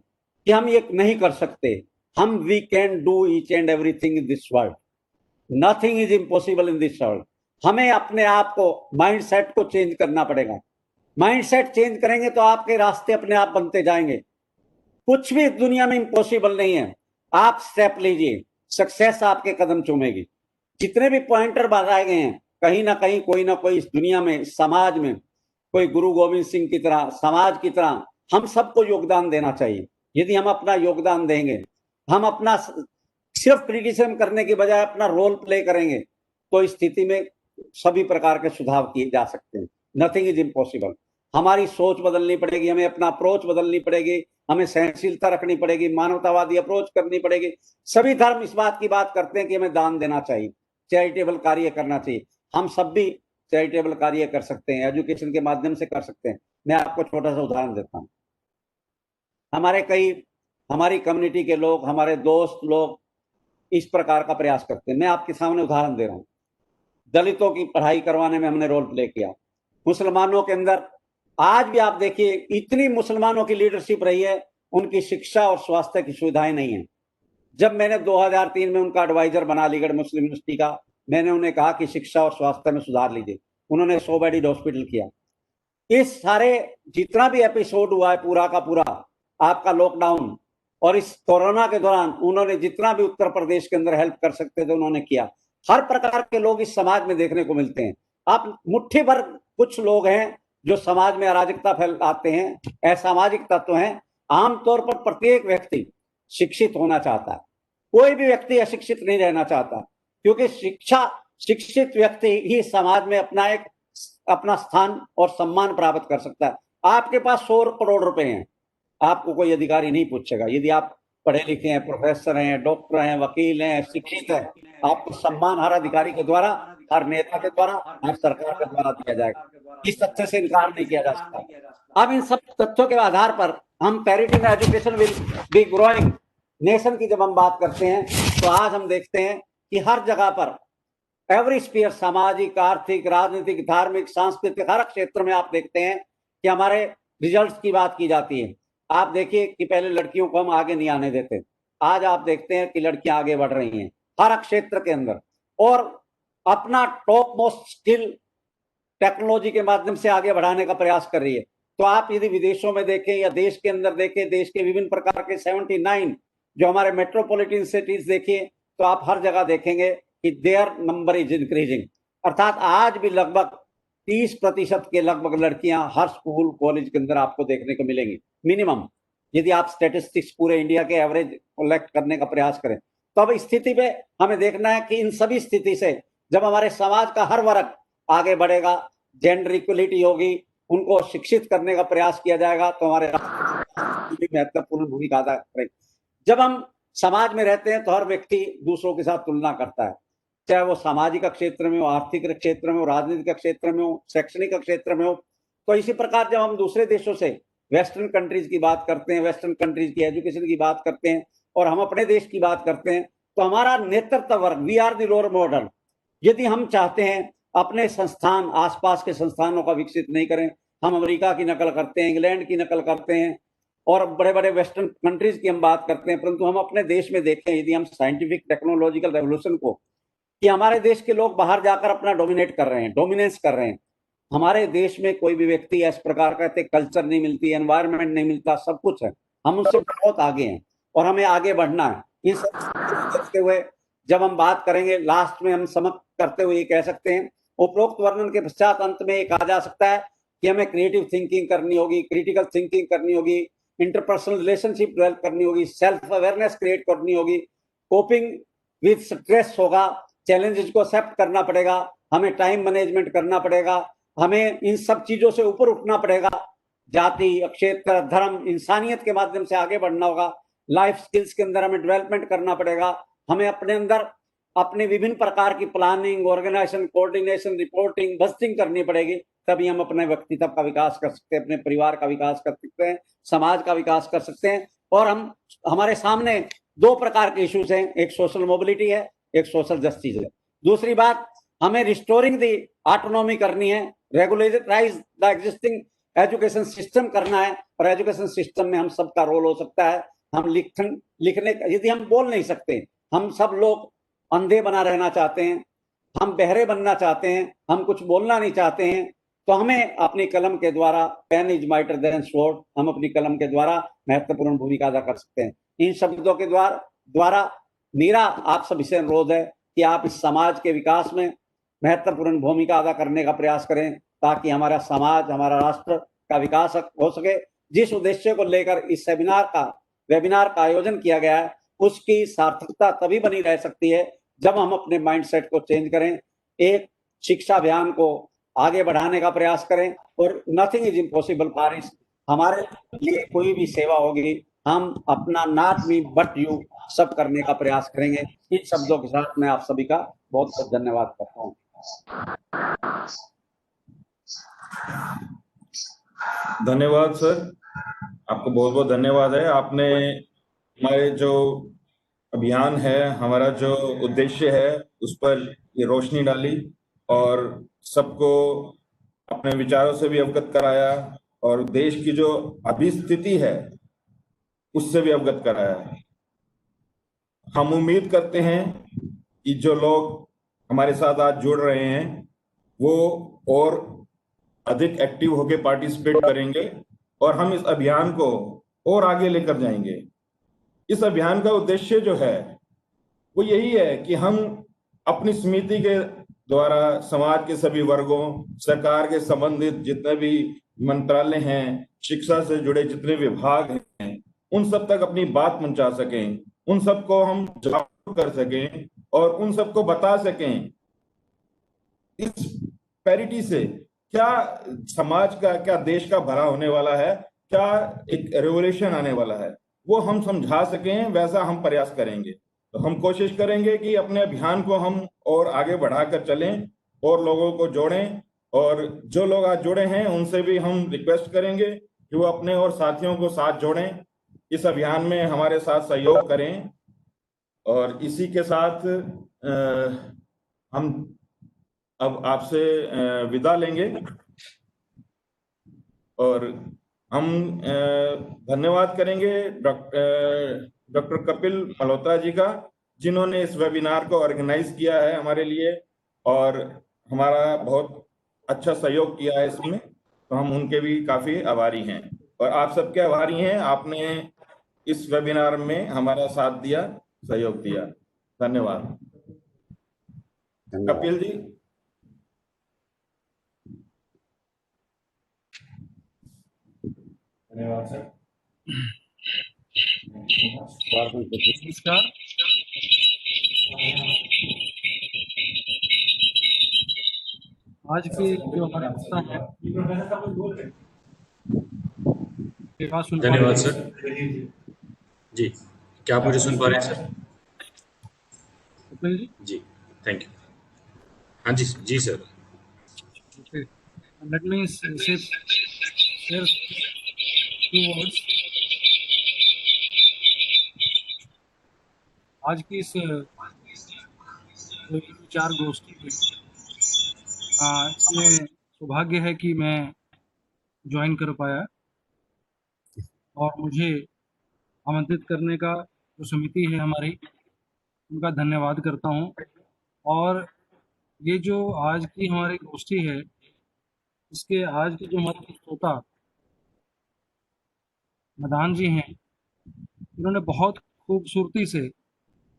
E: कि हम ये नहीं कर सकते. हम we can do each and everything in this world. Nothing is impossible in this world. हमें अपने आप को, माइंडसेट को चेंज करना पड़ेगा. माइंडसेट चेंज करेंगे तो आपके रास्ते अपने आप बनते जाएंगे. कुछ भी दुनिया में इम्पॉसिबल नहीं है. आप स्टेप लीजिए, सक्सेस आपके कदम चूमेगी. जितने भी पॉइंटर बताए गए हैं, कहीं ना कहीं कोई ना कोई इस दुनिया में, समाज में, कोई गुरु गोविंद सिंह की तरह, समाज की तरह हम सबको योगदान देना चाहिए. यदि हम अपना योगदान देंगे, हम अपना सिर्फ क्रिटिसिज्म करने के बजाय अपना रोल प्ले करेंगे, तो इस स्थिति में सभी प्रकार के सुधार किए जा सकते हैं. Nothing is impossible. हमारी सोच बदलनी पड़ेगी, हमें अपना अप्रोच बदलनी पड़ेगी, हमें सहनशीलता रखनी पड़ेगी, मानवतावादी अप्रोच करनी पड़ेगी. सभी धर्म इस बात की बात करते हैं कि हमें दान देना चाहिए, चैरिटेबल कार्य करना चाहिए. हम सब भी चैरिटेबल कार्य कर सकते हैं, एजुकेशन के माध्यम से कर सकते हैं. मैं आपको छोटा सा उदाहरण देता हूँ. हमारी कम्युनिटी के लोग, हमारे दोस्त लोग इस प्रकार का प्रयास करते हैं. मैं आपके सामने उदाहरण दे रहा हूँ. दलितों की पढ़ाई करवाने में हमने रोल प्ले किया. मुसलमानों के अंदर आज भी आप देखिए, इतनी मुसलमानों की लीडरशिप रही है, उनकी शिक्षा और स्वास्थ्य की सुविधाएं नहीं है. जब मैंने 2003 में उनका एडवाइजर बना अलीगढ़ मुस्लिम यूनिवर्सिटी का, मैंने उन्हें कहा कि शिक्षा और स्वास्थ्य में सुधार लीजिए. उन्होंने 100 बेडेड हॉस्पिटल किया. इस सारे जितना भी एपिसोड हुआ है पूरा का पूरा, आपका लॉकडाउन और इस कोरोना के दौरान, उन्होंने जितना भी उत्तर प्रदेश के अंदर हेल्प कर सकते थे उन्होंने किया. हर प्रकार के लोग इस समाज में देखने को मिलते हैं. आप मुट्ठी भर कुछ लोग हैं जो समाज में अराजकता फैलाते हैं, असामाजिक तत्व हैं. आमतौर पर प्रत्येक व्यक्ति शिक्षित होना चाहता है, कोई भी व्यक्ति अशिक्षित नहीं रहना चाहता, क्योंकि शिक्षित व्यक्ति ही समाज में अपना एक अपना स्थान और सम्मान प्राप्त कर सकता है। आपके पास 100 करोड़ रुपए हैं, आपको कोई अधिकारी नहीं पूछेगा। यदि आप पढ़े लिखे हैं, प्रोफेसर हैं, डॉक्टर हैं, वकील हैं, शिक्षित हैं, आपको सम्मान हर अधिकारी के द्वारा, हर नेता के द्वारा, हर सरकार के द्वारा दिया जाएगा। इस तथ्य से इनकार नहीं किया जा सकता। अब इन सब तथ्यों के आधार पर हम parity in education will be growing nation की जब हम बात करते हैं, तो आज हम देखते हैं कि हर जगह पर एवरी स्पीयर, सामाजिक, आर्थिक, राजनीतिक, धार्मिक, सांस्कृतिक, हर क्षेत्र में आप देखते हैं कि हमारे रिजल्ट्स की बात की जाती है। आप देखिए कि पहले लड़कियों को हम आगे नहीं आने देते, आज आप देखते हैं कि लड़कियां आगे बढ़ रही हैं हर क्षेत्र के अंदर, और अपना टॉप मोस्ट स्किल टेक्नोलॉजी के माध्यम से आगे बढ़ाने का प्रयास कर रही है। तो आप यदि विदेशों में देखें या देश के अंदर देखें, देश के विभिन्न प्रकार के 79 जो हमारे मेट्रोपॉलिटन सिटीज देखिए, तो आप हर जगह देखेंगे कि देयर नंबर इज इंक्रीजिंग, अर्थात आज भी लगभग 30% के लगभग लड़कियां हर स्कूल कॉलेज के अंदर आपको देखने को मिलेंगी मिनिमम, यदि आप स्टैटिस्टिक्स पूरे इंडिया के एवरेज कलेक्ट करने का प्रयास करें। तो अब स्थिति पे हमें देखना है कि इन सभी स्थिति से जब हमारे समाज का हर वर्ग आगे बढ़ेगा, जेंडर इक्वलिटी होगी, उनको शिक्षित करने का प्रयास किया जाएगा, तो हमारे महत्वपूर्ण भूमिका अदा करेगी। जब हम समाज में रहते हैं तो हर व्यक्ति दूसरों के साथ तुलना करता है, चाहे वो सामाजिक क्षेत्र में हो, आर्थिक क्षेत्र में हो, राजनीतिक क्षेत्र में हो, शैक्षणिक क्षेत्र में हो। तो इसी प्रकार जब हम दूसरे देशों से, वेस्टर्न कंट्रीज की बात करते हैं, वेस्टर्न कंट्रीज की एजुकेशन की बात करते हैं, और हम अपने देश की बात करते हैं, तो हमारा नेतृत्व वर्ग, we are the role model. यदि हम चाहते हैं अपने संस्थान, आसपास के संस्थानों का विकसित नहीं करें, हम अमेरिका की नकल करते हैं, इंग्लैंड की नकल करते हैं और बड़े बड़े वेस्टर्न कंट्रीज की हम बात करते हैं, परंतु हम अपने देश में देखें, यदि हम साइंटिफिक टेक्नोलॉजिकल रेवोल्यूशन को, कि हमारे देश के लोग बाहर जाकर अपना डोमिनेट कर रहे हैं, डोमिनेंस कर रहे हैं, हमारे देश में कोई भी व्यक्ति इस प्रकार का कल्चर नहीं मिलती, एनवायरनमेंट नहीं मिलता, सब कुछ है, हम उनसे बहुत आगे हैं और हमें आगे बढ़ना है। इन सब करते हुए जब हम बात करेंगे, लास्ट में हम समाप्त करते हुए ये कह सकते हैं, उपरोक्त वर्णन के पश्चात अंत में ये कहा जा सकता है कि हमें क्रिएटिव थिंकिंग करनी होगी, क्रिटिकल थिंकिंग करनी होगी, इंटरपर्सनल रिलेशनशिप डेवलप करनी होगी, सेल्फ अवेयरनेस क्रिएट करनी होगी, कोपिंग विद स्ट्रेस होगा, चैलेंजेस को एक्सेप्ट करना पड़ेगा, हमें टाइम मैनेजमेंट करना पड़ेगा, हमें इन सब चीजों से ऊपर उठना पड़ेगा, जाति, क्षेत्र, धर्म, इंसानियत के माध्यम से आगे बढ़ना होगा, लाइफ स्किल्स के अंदर हमें डेवलपमेंट करना पड़ेगा, हमें अपने अंदर अपने विभिन्न प्रकार की प्लानिंग, ऑर्गेनाइजेशन, कोऑर्डिनेशन, रिपोर्टिंग, बस्टिंग करनी पड़ेगी, तभी हम अपने व्यक्तित्व का विकास कर सकते हैं, अपने परिवार का विकास कर सकते हैं, समाज का विकास कर सकते हैं। और हम, हमारे सामने दो प्रकार के इश्यूज हैं, एक सोशल मोबिलिटी है, एक सोशल जस्टिस है। दूसरी बात, हमें रिस्टोरिंग दी ऑटोनॉमी करनी है, रेगुलेटराइज द एग्जिस्टिंग एजुकेशन सिस्टम करना है, और एजुकेशन सिस्टम में हम सबका रोल हो सकता है। हम लिखने, यदि हम बोल नहीं सकते, हम सब लोग अंधे बना रहना चाहते हैं, हम बहरे बनना चाहते हैं, हम कुछ बोलना नहीं चाहते हैं, तो हमें अपनी कलम के द्वारा, pen is mightier than sword, हम अपनी कलम के द्वारा महत्वपूर्ण भूमिका अदा कर सकते हैं। इन शब्दों के द्वारा मेरा आप सभी से अनुरोध है कि आप इस समाज के विकास में महत्वपूर्ण भूमिका अदा करने का प्रयास करें, ताकि हमारा समाज, हमारा राष्ट्र का विकास हो सके। जिस उद्देश्य को लेकर इस वेबिनार का आयोजन किया गया है, उसकी सार्थकता तभी बनी रह सकती है जब हम अपने माइंडसेट को चेंज करें, एक शिक्षा अभियान को आगे बढ़ाने का प्रयास करें, और nothing is impossible for us, हमारे लिए कोई भी सेवा होगी, हम अपना नॉट मी बट यू सब करने का प्रयास करेंगे। इन शब्दों के साथ मैं आप सभी का बहुत बहुत धन्यवाद करता हूँ।
A: धन्यवाद सर, आपको बहुत बहुत धन्यवाद है। आपने हमारे जो अभियान है, हमारा जो उद्देश्य है, उस पर ये रोशनी डाली और सबको अपने विचारों से भी अवगत कराया, और देश की जो अभी स्थिति है उससे भी अवगत कराया। हम उम्मीद करते हैं कि जो लोग हमारे साथ आज जुड़ रहे हैं वो और अधिक एक्टिव होकर पार्टिसिपेट करेंगे, और हम इस अभियान को और आगे लेकर जाएंगे। इस अभियान का उद्देश्य जो है वो यही है कि हम अपनी समिति के द्वारा समाज के सभी वर्गों, सरकार के संबंधित जितने भी मंत्रालय हैं, शिक्षा से जुड़े जितने विभाग हैं, उन सब तक अपनी बात पहुंचा सकें, उन सबको हम जागरूक कर सकें और उन सबको बता सकें इस पैरिटी से क्या समाज का, क्या देश का भला होने वाला है, क्या एक रेवोल्यूशन आने वाला है, वो हम समझा सकें, वैसा हम प्रयास करेंगे। तो हम कोशिश करेंगे कि अपने अभियान को हम और आगे बढ़ाकर चलें और लोगों को जोड़ें, और जो लोग आज जुड़े हैं उनसे भी हम रिक्वेस्ट करेंगे कि वो अपने और साथियों को साथ जोड़ें, इस अभियान में हमारे साथ सहयोग करें। और इसी के साथ हम अब आपसे विदा लेंगे और हम धन्यवाद करेंगे डॉक्टर कपिल मल्होत्रा जी का, जिन्होंने इस वेबिनार को ऑर्गेनाइज किया है हमारे लिए और हमारा बहुत अच्छा सहयोग किया है इसमें। तो हम उनके भी काफी आभारी हैं और आप सबके आभारी हैं, आपने इस वेबिनार में हमारा साथ दिया, सहयोग दिया। धन्यवाद। कपिल जी।
C: धन्यवाद सर।
B: नमस्कार। आज की जो हमारी संस्था है,
D: धन्यवाद सर। जी, क्या आप मुझे सुन पा रहे हैं सर?
B: कपिल जी।
D: जी, थैंक यू। हाँ जी जी sir.
B: Let me share few words. आज की इस विचार गोष्ठी में इसमें सौभाग्य है कि मैं ज्वाइन कर पाया और मुझे आमंत्रित करने का जो समिति है हमारी, उनका धन्यवाद करता हूं। और ये जो आज की हमारी गोष्ठी है, इसके आज की जो हमारे श्रोता मदान जी हैं, इन्होंने बहुत खूबसूरती से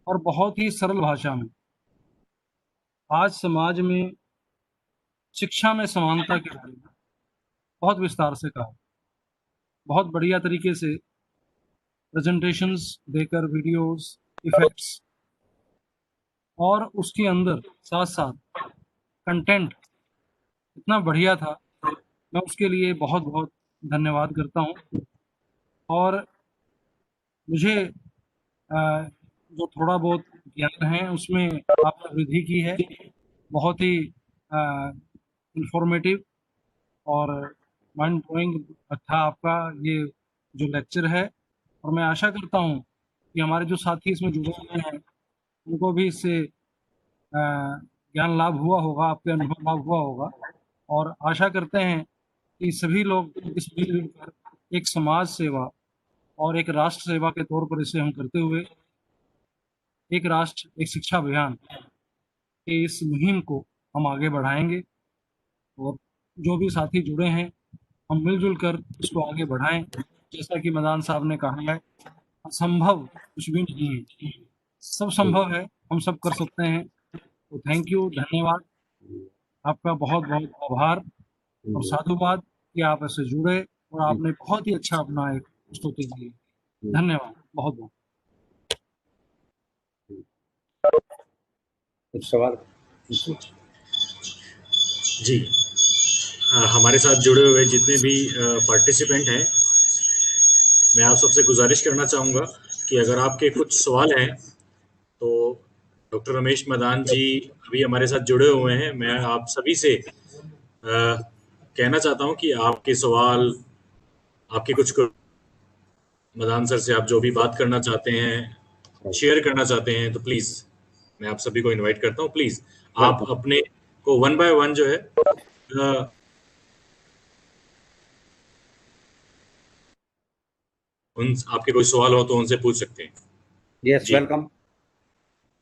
B: और बहुत ही सरल भाषा में आज समाज में शिक्षा में समानता के बारे में बहुत विस्तार से कहा। बहुत बढ़िया तरीके से प्रेजेंटेशंस देकर, वीडियोस, इफेक्ट्स और उसके अंदर साथ साथ कंटेंट इतना बढ़िया था, मैं उसके लिए बहुत बहुत धन्यवाद करता हूँ। और मुझे जो थोड़ा बहुत ज्ञान है उसमें आपने वृद्धि की है, बहुत ही इंफॉर्मेटिव और माइंड ब्लोइंग था आपका ये जो लेक्चर है। और मैं आशा करता हूँ कि हमारे जो साथी इसमें जुड़े हुए हैं उनको भी इससे ज्ञान लाभ हुआ होगा, आपके अनुभव लाभ हुआ होगा। और आशा करते हैं कि सभी लोग इस मिलजुल कर एक समाज सेवा और एक राष्ट्र सेवा के तौर पर इसे हम करते हुए एक राष्ट्र एक शिक्षा अभियान के इस मुहिम को हम आगे बढ़ाएंगे। और जो भी साथी जुड़े हैं हम मिलजुल कर इसको आगे बढ़ाएं। जैसा कि मदान साहब ने कहा है, असंभव कुछ भी नहीं है, सब संभव है, हम सब कर सकते हैं। तो थैंक यू, धन्यवाद आपका, बहुत बहुत आभार और साधुवाद कि आप ऐसे जुड़े और आपने बहुत ही अच्छा अपना एक प्रस्तुति दी। धन्यवाद बहुत बहुत।
E: सवाल
D: जी, हमारे साथ जुड़े हुए जितने भी पार्टिसिपेंट हैं, मैं आप सबसे गुजारिश करना चाहूँगा कि अगर आपके कुछ सवाल हैं तो डॉक्टर रमेश मदान जी अभी हमारे साथ जुड़े हुए हैं। मैं आप सभी से कहना चाहता हूँ कि आपके सवाल, आपके कुछ मदान सर से आप जो भी बात करना चाहते हैं, शेयर करना चाहते हैं, तो प्लीज़ मैं आप सभी को इनवाइट करता हूँ। प्लीज़ आप अपने को 1 बाय 1 जो है उन आपके कोई सवाल हो तो उनसे पूछ सकते हैं।
E: Yes, welcome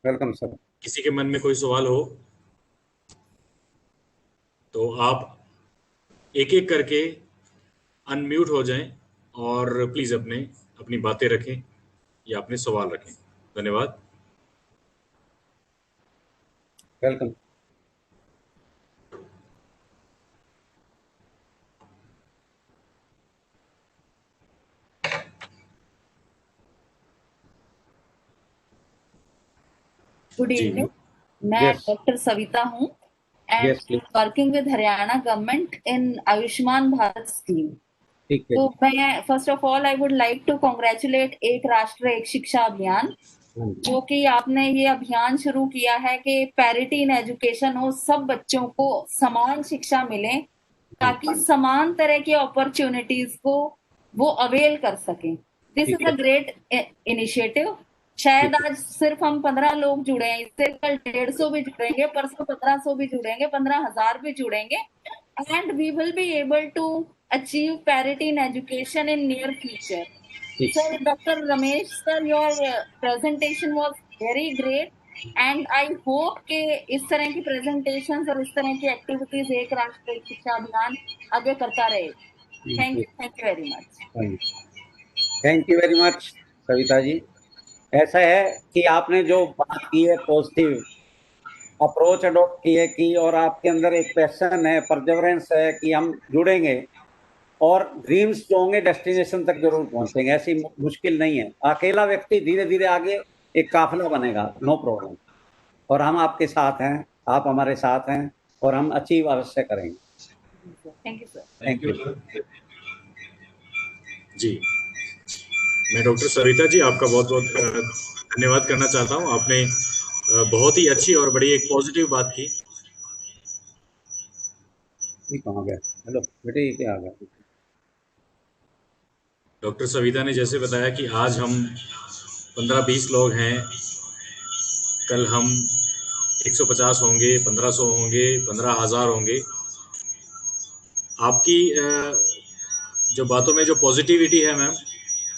E: welcome sir.
D: किसी के मन में कोई सवाल हो तो आप एक एक करके अनम्यूट हो जाएं और प्लीज अपनी बातें रखें या अपने सवाल रखें। धन्यवाद।
E: वेलकम।
H: गुड इवनिंग, मैं डॉक्टर सविता हूँ,
E: Yes,
H: and
E: please.
H: working with Haryana government in Ayushman Bharat scheme.
E: ठीक है
H: तो मैं first of all I would like to congratulate एक राष्ट्र एक शिक्षा अभियान,
E: हाँ जी,
H: जो कि आपने ये अभियान शुरू किया है कि पैरिटी इन एजुकेशन हो, सब बच्चों को समान शिक्षा मिले ताकि समान तरह की अपॉर्चुनिटीज को वो अवेल कर सकें। दिस
E: ठीक
H: इज अ ग्रेट इनिशिएटिव। शायद
E: ठीक है।
H: आज सिर्फ हम 15 लोग जुड़े हैं, इससे कल 150 भी जुड़ेंगे, परसों 1500 भी जुड़ेंगे, 15,000 भी जुड़ेंगे, and we will be able to achieve parity in education in near future.
E: ठीक
H: Sir, Dr. Ramesh sir, your presentation was very great, and I hope कि इस तरह की presentations और इस तरह की activities एक राष्ट्र एक शिक्षा अभियान आगे करता रहे। Thank you very much.
E: Thank you very much Savita ji. ऐसा है कि आपने जो बात की है, पॉजिटिव अप्रोच अडॉप्ट की और आपके अंदर एक पैशन है, परसेवरेंस है कि हम जुड़ेंगे और ड्रीम्स जो होंगे डेस्टिनेशन तक जरूर पहुंचेंगे। ऐसी मुश्किल नहीं है, अकेला व्यक्ति धीरे धीरे आगे एक काफिला बनेगा, नो प्रॉब्लम। और हम आपके साथ हैं, आप हमारे साथ हैं और हम अचीव अवश्य करेंगे।
H: Thank you, sir.
E: Thank you.
D: जी, मैं डॉक्टर सविता जी आपका बहुत बहुत धन्यवाद करना चाहता हूँ। आपने बहुत ही अच्छी और बड़ी एक पॉजिटिव बात की।
E: ये कहाँ गया? हेलो बेटे, ये क्या आ गया?
D: डॉक्टर सविता ने जैसे बताया कि आज हम 15-20 लोग हैं, कल हम 150 होंगे, 1500 होंगे, 15,000 होंगे। आपकी जो बातों में जो पॉजिटिविटी है मैम,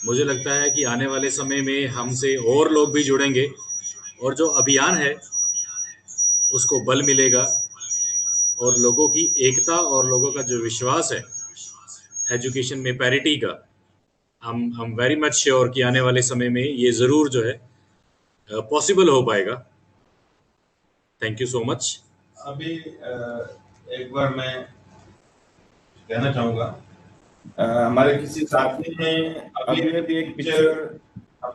D: मुझे लगता है कि आने वाले समय में हमसे और लोग भी जुड़ेंगे और जो अभियान है उसको बल मिलेगा और लोगों की एकता और लोगों का जो विश्वास है एजुकेशन में पैरिटी का, हम वेरी मच श्योर कि आने वाले समय में ये ज़रूर जो है पॉसिबल हो पाएगा। Thank you so much.
A: अभी एक बार मैं कहना चाहूँगा, हमारे किसी साथी ने अभी भी एक पिक्चर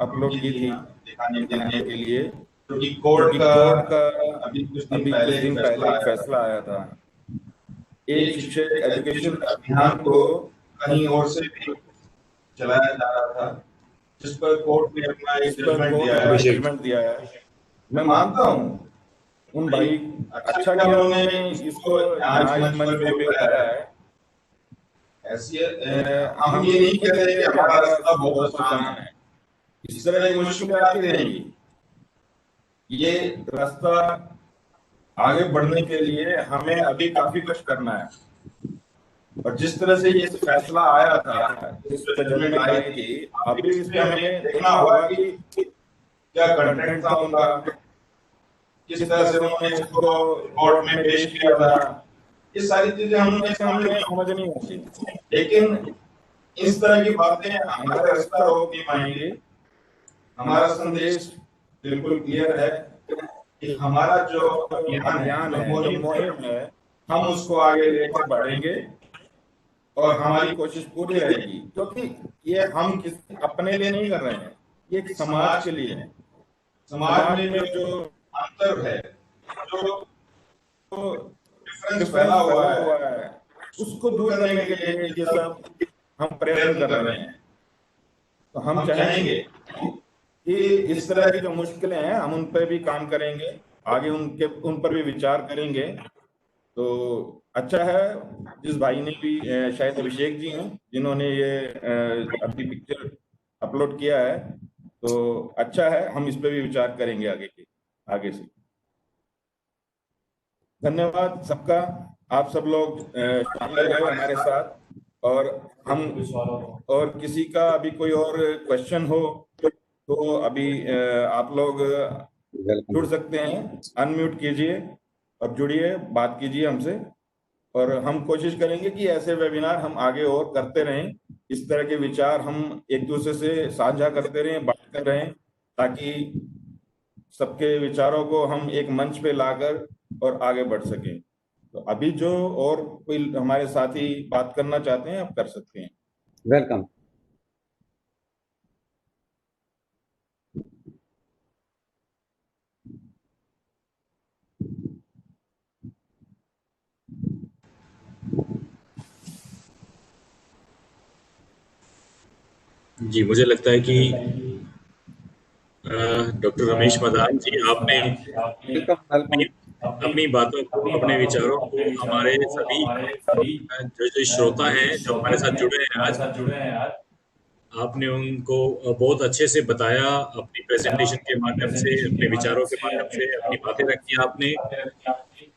A: अपलोड की थी दिखाने के लिए, जो कि कोर्ट का अभी कुछ दिन पहले एक फैसला आया था। एक शिक्षक एजुकेशन अभियान को कहीं और से भी चलाया जा रहा था, जिस पर कोर्ट ने अपना एक जजमेंट दिया है। मैं मानता हूँ उन भाई अच्छा किया उन्होंने इसको यहाँ इस मंच पे बताया है। ऐसे हम ये नहीं कहते कि हमारा रास्ता बहुत आसान है, इस तरह की मुश्किलें आती रहेंगी। ये रास्ता आगे बढ़ने के लिए हमें अभी काफी कुछ करना है, और जिस तरह से ये फैसला आया था, इस जजमेंट आई थी, अभी इसमें हमें देखना होगा कि क्या कंटेंट था उनका, किस तरह से उन्होंने इसको कोर्ट में पेश किया था, ये सारी चीजें हमें समझनी होगी। लेकिन इस तरह की बातें हमारे रास्ता रोक नहीं पाएंगे। हमारा संदेश बिल्कुल क्लियर है कि हमारा जो अभियान है, जो मुहिम है, हम उसको आगे लेकर बढ़ेंगे और हमारी कोशिश पूरी रहेगी, क्योंकि ये हम किसी अपने लिए नहीं कर रहे हैं, ये एक समाज के लिए है। समाज में जो अंतर है, जो डिफरेंस फैला हुआ है, उसको दूर करने के लिए ये सब हम प्रयत्न कर रहे हैं। तो हम चाहेंगे कि इस तरह की जो मुश्किलें हैं हम उन पर भी काम करेंगे, आगे उन पर भी विचार करेंगे। तो अच्छा है, जिस भाई ने भी शायद अभिषेक जी हैं जिन्होंने ये अपनी पिक्चर अपलोड किया है, तो अच्छा है, हम इस पर भी विचार करेंगे आगे से। धन्यवाद सबका, आप सब लोग शामिल रहे हमारे साथ, और हम और किसी का अभी कोई और क्वेश्चन हो तो अभी आप लोग जुड़ सकते हैं, अनम्यूट कीजिए और जुड़िए, बात कीजिए हमसे, और हम कोशिश करेंगे कि ऐसे वेबिनार हम आगे और करते रहें। इस तरह के विचार हम एक दूसरे से साझा करते रहें, बांटते रहें, ताकि सबके विचारों को हम एक मंच पे लाकर और आगे बढ़ सकें। तो अभी जो और कोई हमारे साथी बात करना चाहते हैं, आप कर सकते हैं।
E: वेलकम।
D: जी, मुझे लगता है कि डॉक्टर रमेश मदान जी, आपने अपनी अपनी बातों को, अपने विचारों को हमारे सभी जो श्रोता हैं, जो हमारे साथ जुड़े हैं आज, आपने उनको बहुत अच्छे से बताया अपनी प्रेजेंटेशन के माध्यम से, अपने विचारों के माध्यम से, अपनी बातें रखी आपने।